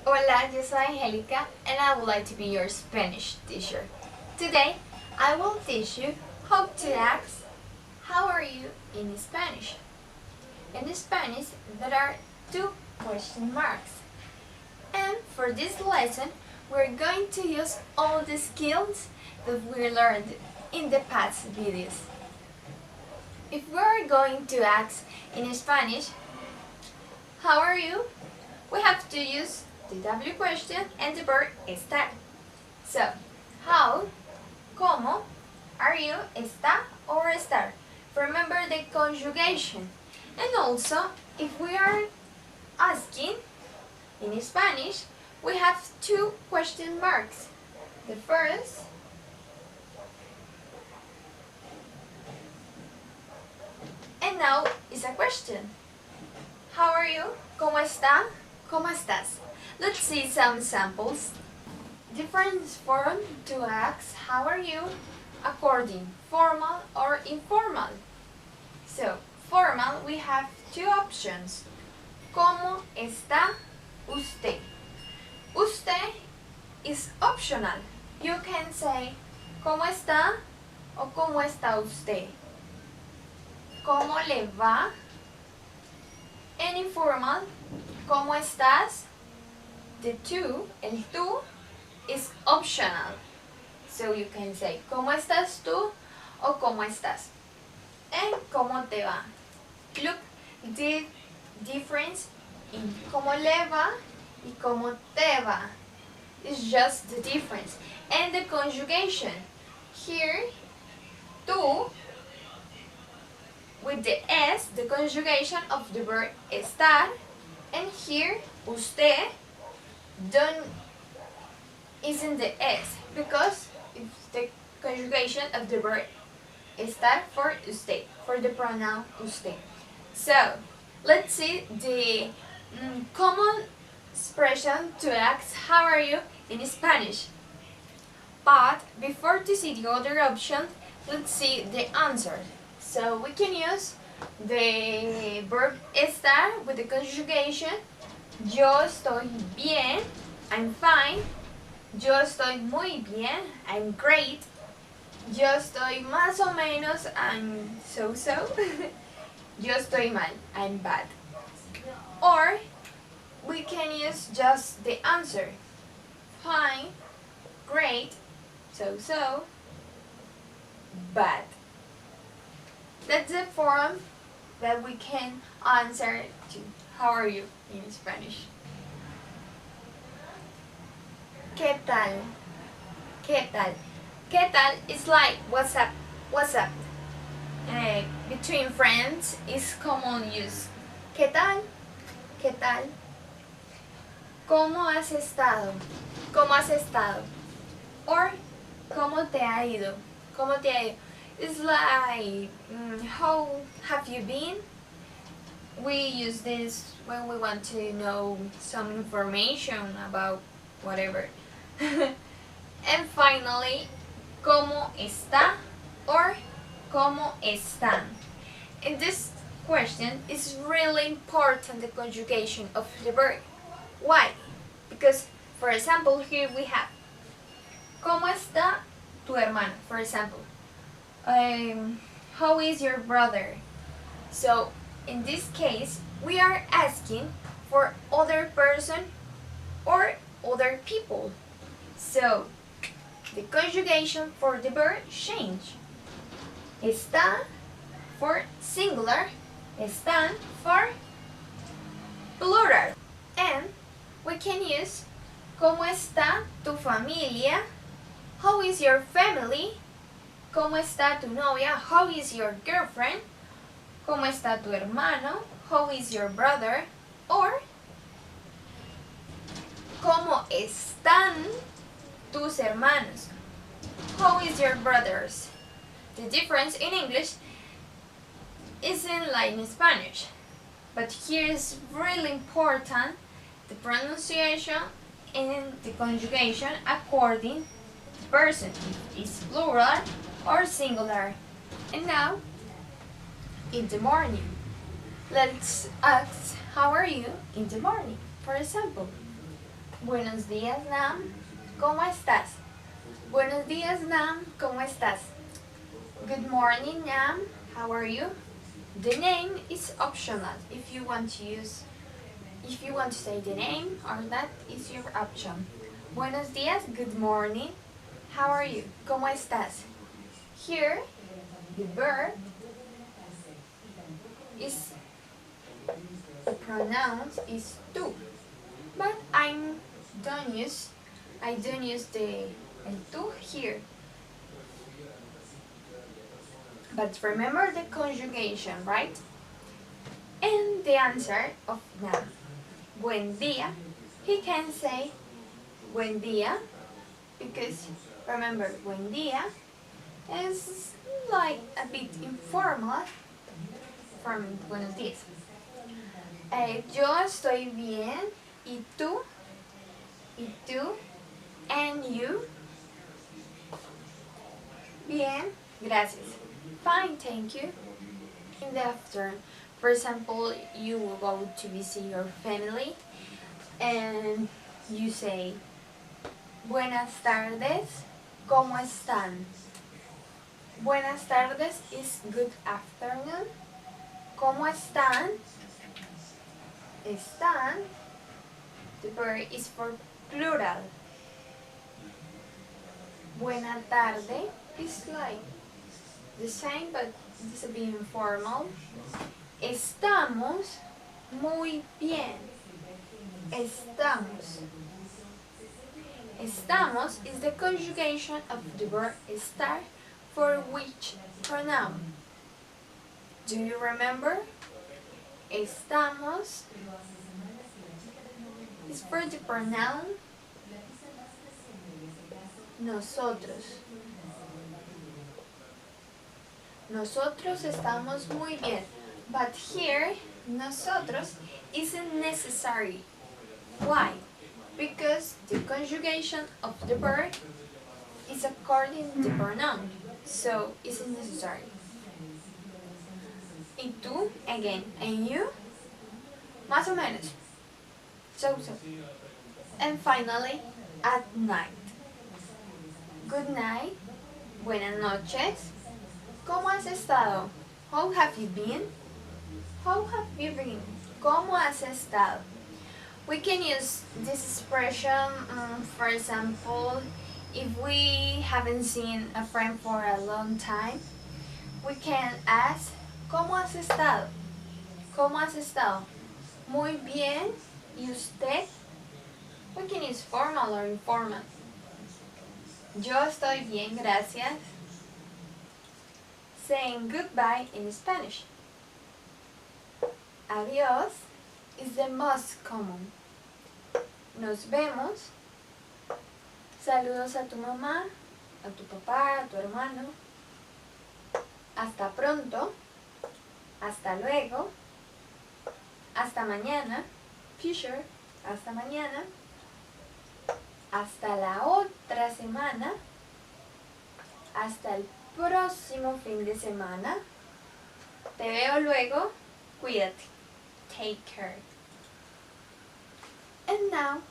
Hola, yo soy Angélica and I would like to be your Spanish teacher. Today, I will teach you how to ask "How are you?" in Spanish. In Spanish, there are two question marks. And for this lesson, we're going to use all the skills that we learned in the past videos. If we're going to ask in Spanish, "How are you?" we have to use the W question and the verb estar. So, how, cómo, are you, está or estar. Remember the conjugation. And also, if we are asking in Spanish, we have two question marks. The first and now is a question. How are you? ¿Cómo está? ¿Cómo estás? Let's see some samples. Different form to ask how are you according formal or informal. So, formal we have two options. ¿Cómo está usted? Usted is optional. You can say ¿Cómo está? O ¿Cómo está usted? ¿Cómo le va? And informal, ¿cómo estás? The tú, el tú, is optional. So you can say, ¿cómo estás tú? O ¿cómo estás? And ¿cómo te va? Look the difference in ¿cómo le va? Y ¿cómo te va? It's just the difference. And the conjugation. Here, tú, with the S, the conjugation of the verb estar, and here, usted, isn't the S, because it's the conjugation of the verb estar for usted, for the pronoun usted. So, let's see the common expression to ask how are you in Spanish. But before to see the other option, let's see the answer. So we can use the verb estar with the conjugation. Yo estoy bien, I'm fine. Yo estoy muy bien, I'm great. Yo estoy más o menos, I'm so-so. Yo estoy mal, I'm bad. Or we can use just the answer. Fine, great, so-so, bad. That's the form that we can answer to how are you in Spanish. ¿Qué tal? ¿Qué tal? ¿Qué tal is like what's up? What's up? Between friends is common use. ¿Qué tal? ¿Qué tal? ¿Cómo has estado? ¿Cómo has estado? Or ¿cómo te ha ido? ¿Cómo te ha ido? It's like, how have you been? We use this when we want to know some information about whatever. And finally, ¿cómo está? Or ¿cómo están? In this question, it's really important the conjugation of the verb. Why? Because, for example, here we have ¿Cómo está tu hermano? For example. How is your brother? So in this case, we are asking for other person or other people. So the conjugation for the verb change. Está for singular, están for plural. And we can use ¿Cómo está tu familia? How is your family? ¿Cómo está tu novia? How is your girlfriend? ¿Cómo está tu hermano? How is your brother? Or ¿Cómo están tus hermanos? How is your brothers? The difference in English isn't like in Spanish, but here is really important the pronunciation and the conjugation according to the person, if it's plural or singular. And now, in the morning. Let's ask, how are you in the morning? For example, Buenos días, Nam. ¿Cómo estás? Buenos días, Nam. ¿Cómo estás? Good morning, Nam. How are you? The name is optional. If you want to say the name, or that is your option. Buenos días, good morning. How are you? ¿Cómo estás? Here, the verb is, the pronouns is tú. But I don't use the el tú here. But remember the conjugation, right? And the answer of Nam. Buen día. He can say buen día because remember buen día is like a bit informal from buenos días. Yo estoy bien. ¿Y tú? ¿Y tú? And you? Bien, gracias. Fine, thank you. In the afternoon, for example, you will go to visit your family and you say buenas tardes, ¿cómo están? Buenas tardes is good afternoon. ¿Cómo están? Están, the verb is for plural. Buena tarde is like the same, but it's a bit informal. Estamos muy bien. Estamos. Estamos is the conjugation of the verb estar for which pronoun? Do you remember? Estamos is for the pronoun nosotros. Nosotros estamos muy bien. But here, nosotros isn't necessary. Why? Because the conjugation of the verb is according to the pronoun, so isn't necessary. ¿Y tú? Again. And you? Más o menos. So. And finally, at night. Good night. Buenas noches. ¿Cómo has estado? How have you been? How have you been? ¿Cómo has estado? We can use this expression, for example, if we haven't seen a friend for a long time, we can ask, ¿cómo has estado? ¿Cómo has estado? Muy bien. ¿Y usted? We can use formal or informal. Yo estoy bien, gracias. Saying goodbye in Spanish. Adiós is the most common. Nos vemos. Saludos a tu mamá, a tu papá, a tu hermano. Hasta pronto. Hasta luego. Hasta mañana. Future. Hasta mañana. Hasta la otra semana. Hasta el próximo fin de semana. Te veo luego. Cuídate. Take care. And now,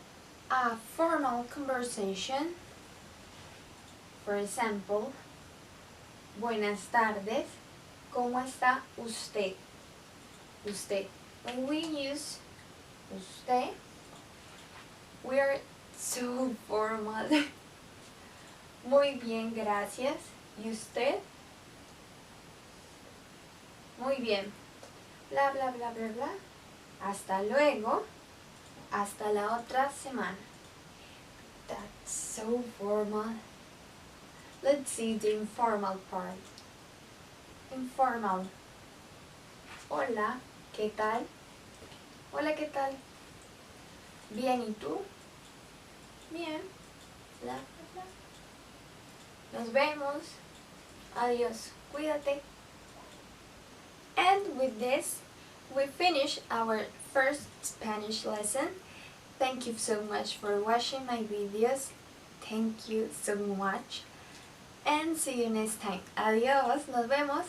a formal conversation. For example, buenas tardes. ¿Cómo está usted? Usted. When we use usted, we are so formal. Muy bien, gracias. ¿Y usted? Muy bien. Bla, bla, bla, bla, bla. Hasta luego. Hasta la otra semana. That's so formal. Let's see the informal part. Informal. Hola, ¿qué tal? Hola, ¿qué tal? Bien, ¿y tú? Bien. Bla, bla, bla. Nos vemos. Adiós. Cuídate. And with this, we finish our first Spanish lesson. Thank you so much for watching my videos. Thank you so much. And see you next time. Adiós. Nos vemos.